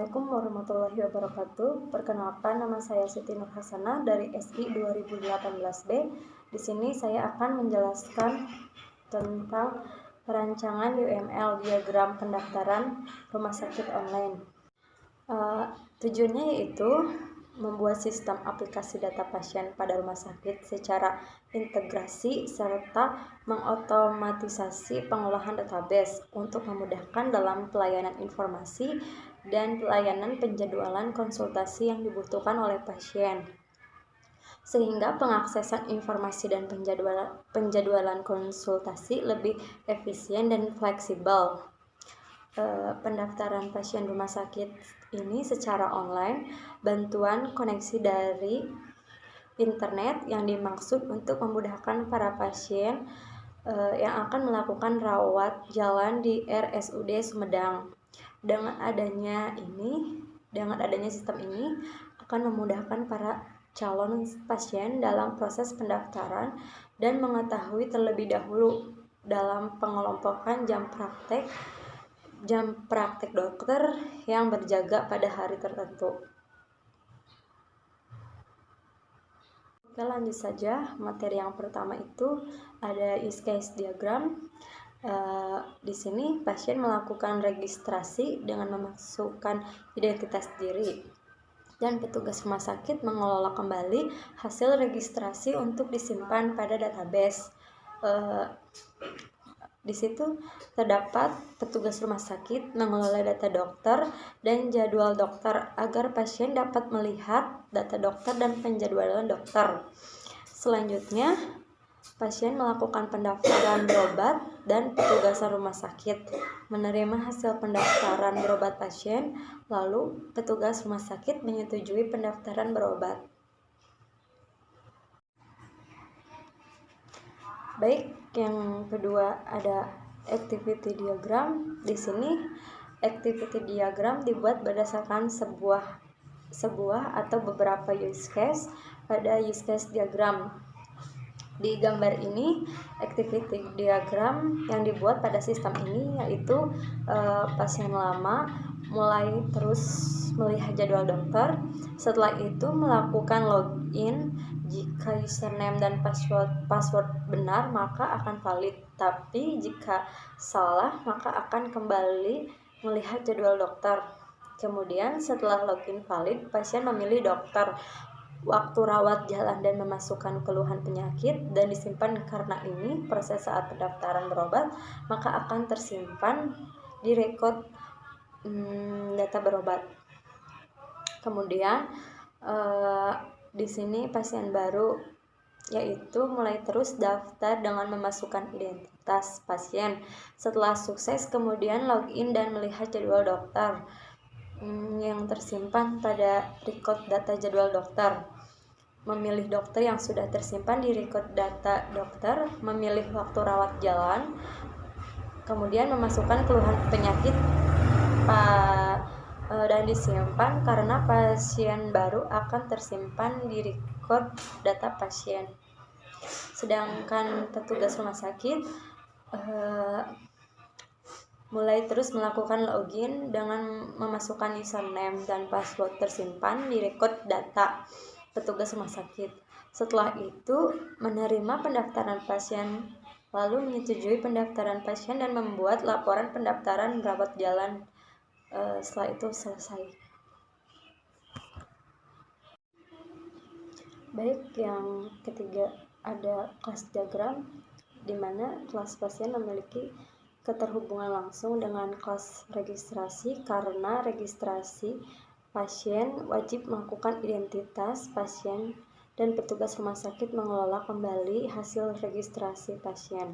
Assalamualaikum warahmatullahi wabarakatuh. Perkenalkan, nama saya Siti Nur Hasanah dari SI 2018B. Di sini saya akan menjelaskan tentang perancangan UML, diagram pendaftaran rumah sakit online. Tujuannya yaitu membuat sistem aplikasi data pasien pada rumah sakit secara integrasi serta mengotomatisasi pengolahan database untuk memudahkan dalam pelayanan informasi dan pelayanan penjadwalan konsultasi yang dibutuhkan oleh pasien, sehingga pengaksesan informasi dan penjadwalan konsultasi lebih efisien dan fleksibel. Pendaftaran pasien rumah sakit ini secara online, bantuan koneksi dari internet yang dimaksud untuk memudahkan para pasien yang akan melakukan rawat jalan di RSUD Sumedang. Dengan adanya sistem ini akan memudahkan para calon pasien dalam proses pendaftaran dan mengetahui terlebih dahulu dalam pengelompokan jam praktek dokter yang berjaga pada hari tertentu. Oke, lanjut saja. Materi yang pertama itu ada use case diagram. Di sini pasien melakukan registrasi dengan memasukkan identitas diri, dan petugas rumah sakit mengelola kembali hasil registrasi untuk disimpan pada database. Di situ terdapat petugas rumah sakit mengelola data dokter dan jadwal dokter agar pasien dapat melihat data dokter dan penjadwalan dokter. Selanjutnya, pasien melakukan pendaftaran berobat dan petugas rumah sakit menerima hasil pendaftaran berobat pasien, lalu petugas rumah sakit menyetujui pendaftaran berobat. Baik, yang kedua ada activity diagram. Di sini activity diagram dibuat berdasarkan sebuah atau beberapa use case pada use case diagram. Di gambar ini, activity diagram yang dibuat pada sistem ini yaitu pasien lama mulai terus melihat jadwal dokter. Setelah itu melakukan login. Jika username dan password benar maka akan valid, tapi jika salah maka akan kembali melihat jadwal dokter. Kemudian setelah login valid, pasien memilih dokter, waktu rawat jalan dan memasukkan keluhan penyakit dan disimpan. Karena ini proses saat pendaftaran berobat maka akan tersimpan di record data berobat. Kemudian di sini pasien baru yaitu mulai terus daftar dengan memasukkan identitas pasien. Setelah sukses kemudian login dan melihat jadwal dokter yang tersimpan pada record data jadwal dokter. Memilih dokter yang sudah tersimpan di record data dokter, memilih waktu rawat jalan, kemudian memasukkan keluhan penyakit dan disimpan karena pasien baru akan tersimpan di record data pasien. Sedangkan petugas rumah sakit mulai terus melakukan login dengan memasukkan username dan password tersimpan di record data petugas rumah sakit. Setelah itu menerima pendaftaran pasien, lalu menyetujui pendaftaran pasien dan membuat laporan pendaftaran rawat jalan. Setelah itu selesai. Baik, yang ketiga ada kelas diagram, di mana kelas pasien memiliki keterhubungan langsung dengan kelas registrasi karena registrasi pasien wajib melakukan identitas pasien dan petugas rumah sakit mengelola kembali hasil registrasi pasien.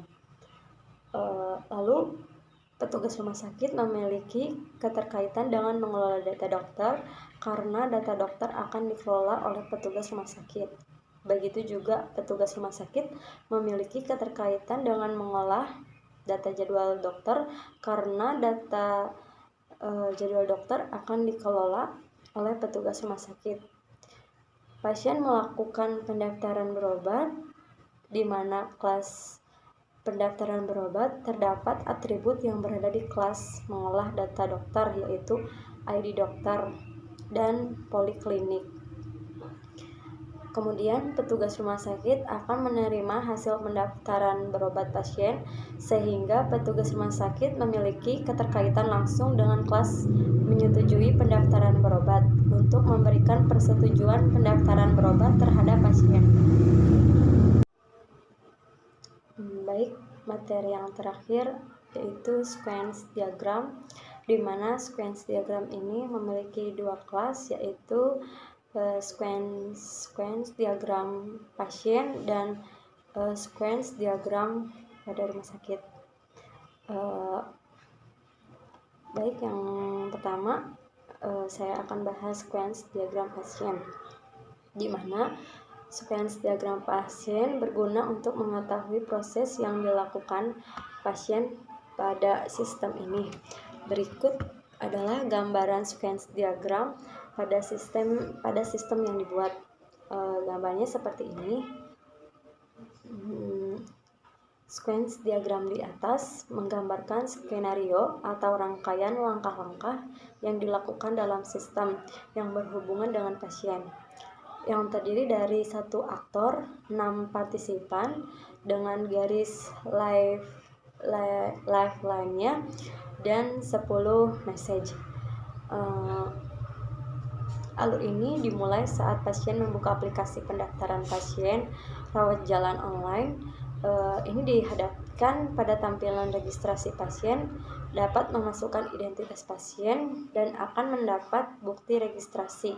Lalu petugas rumah sakit memiliki keterkaitan dengan mengelola data dokter karena data dokter akan dikelola oleh petugas rumah sakit. Begitu juga petugas rumah sakit memiliki keterkaitan dengan mengolah data jadwal dokter karena data jadwal dokter akan dikelola oleh petugas rumah sakit. Pasien melakukan pendaftaran berobat, di mana kelas pendaftaran berobat terdapat atribut yang berada di kelas mengolah data dokter, yaitu ID dokter, dan poliklinik. Kemudian petugas rumah sakit akan menerima hasil pendaftaran berobat pasien, sehingga petugas rumah sakit memiliki keterkaitan langsung dengan kelas menyetujui pendaftaran berobat untuk memberikan persetujuan pendaftaran berobat terhadap pasien. Baik, materi yang terakhir yaitu sequence diagram, di mana sequence diagram ini memiliki dua kelas, yaitu sequence diagram pasien dan sequence diagram pada rumah sakit. Baik, yang pertama saya akan bahas sequence diagram pasien, di mana sequence diagram pasien berguna untuk mengetahui proses yang dilakukan pasien pada sistem ini. Berikut adalah gambaran sequence diagram pada sistem yang dibuat. Gambarnya seperti ini. Sequence diagram di atas menggambarkan skenario atau rangkaian langkah-langkah yang dilakukan dalam sistem yang berhubungan dengan pasien, yang terdiri dari 1 aktor, 6 partisipan dengan garis lifeline-nya, dan 10 message. Alur ini dimulai saat pasien membuka aplikasi pendaftaran pasien rawat jalan online. Ini dihadapkan pada tampilan registrasi pasien, dapat memasukkan identitas pasien, dan akan mendapat bukti registrasi.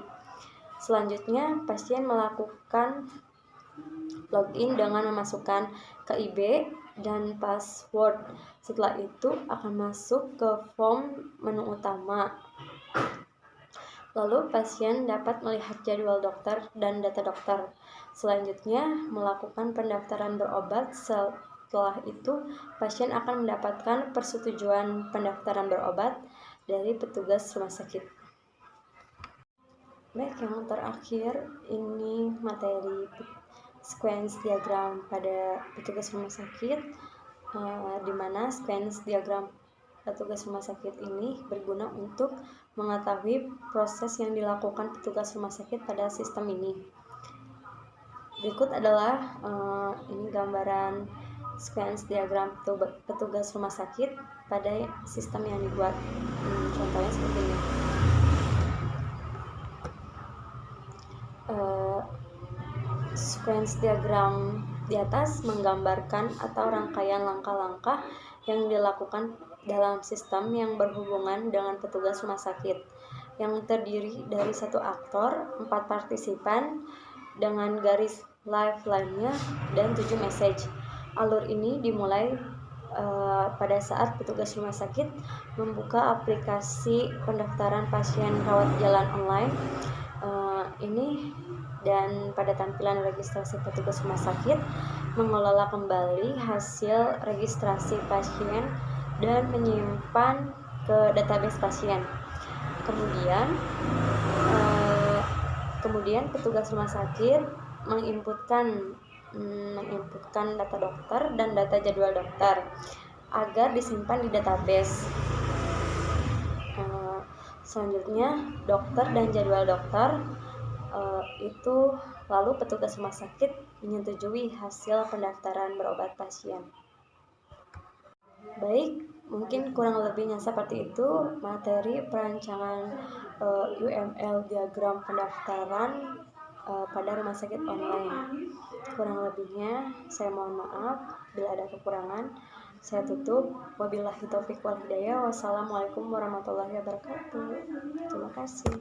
Selanjutnya, pasien melakukan login dengan memasukkan KIB dan password. Setelah itu akan masuk ke form menu utama. Lalu pasien dapat melihat jadwal dokter dan data dokter. Selanjutnya melakukan pendaftaran berobat. Setelah itu pasien akan mendapatkan persetujuan pendaftaran berobat dari petugas rumah sakit. Baik, yang terakhir ini materi sequence diagram pada petugas rumah sakit, di mana sequence diagram petugas rumah sakit ini berguna untuk mengetahui proses yang dilakukan petugas rumah sakit pada sistem ini. Berikut adalah ini gambaran sequence diagram petugas rumah sakit pada sistem yang dibuat. Contohnya seperti ini. Sequence diagram di atas menggambarkan atau rangkaian langkah-langkah yang dilakukan dalam sistem yang berhubungan dengan petugas rumah sakit, yang terdiri dari 1 aktor, 4 partisipan dengan garis lifeline-nya, dan 7 message. Alur ini dimulai pada saat petugas rumah sakit membuka aplikasi pendaftaran pasien rawat jalan online ini, dan pada tampilan registrasi petugas rumah sakit mengelola kembali hasil registrasi pasien dan menyimpan ke database pasien. Kemudian petugas rumah sakit menginputkan data dokter dan data jadwal dokter agar disimpan di database. Selanjutnya dokter dan jadwal dokter itu lalu petugas rumah sakit menyetujui hasil pendaftaran berobat pasien. Baik, mungkin kurang lebihnya seperti itu materi perancangan UML diagram pendaftaran pada rumah sakit online. Kurang lebihnya saya mohon maaf bila ada kekurangan. Saya tutup. Wabillahi taufiq wal hidayah. Wassalamualaikum warahmatullahi wabarakatuh. Terima kasih.